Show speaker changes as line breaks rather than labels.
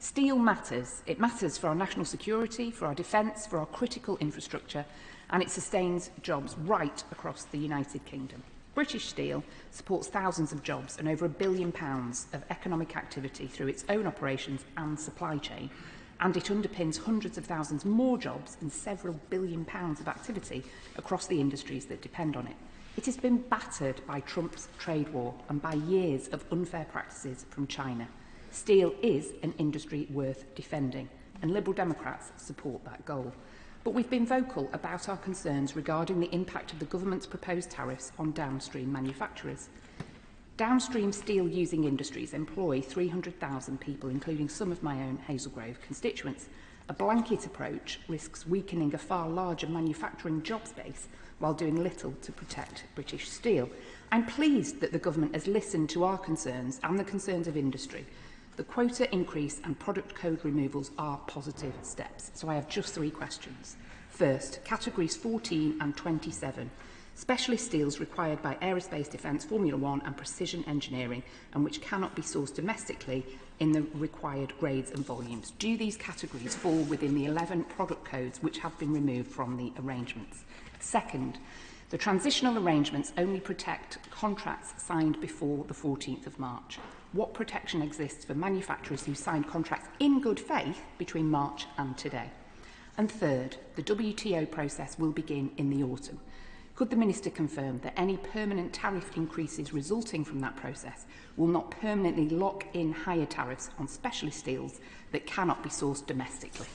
Steel matters. It matters for our national security, for our defence, for our critical infrastructure, and it sustains jobs right across the United Kingdom. British Steel supports thousands of jobs and over £1 billion of economic activity through its own operations and supply chain, and it underpins hundreds of thousands more jobs and several £1 billion of activity across the industries that depend on it. It has been battered by Trump's trade war and by years of unfair practices from China. Steel is an industry worth defending, and Liberal Democrats support that goal. But we've been vocal about our concerns regarding the impact of the government's proposed tariffs on downstream manufacturers. Downstream steel-using industries employ 300,000 people, including some of my own Hazel Grove constituents. A blanket approach risks weakening a far larger manufacturing jobs base while doing little to protect British steel. I'm pleased that the government has listened to our concerns and the concerns of industry. The quota increase and product code removals are positive steps, so I have just 3 questions. First, categories 14 and 27. Specialist steels required by aerospace defence, Formula 1 and precision engineering, and which cannot be sourced domestically in the required grades and volumes. Do these categories fall within the 11 product codes which have been removed from the arrangements? Second, the transitional arrangements only protect contracts signed before the 14th of March. What protection exists for manufacturers who signed contracts in good faith between March and today? And third, the WTO process will begin in the autumn. Could the Minister confirm that any permanent tariff increases resulting from that process will not permanently lock in higher tariffs on specialist steels that cannot be sourced domestically?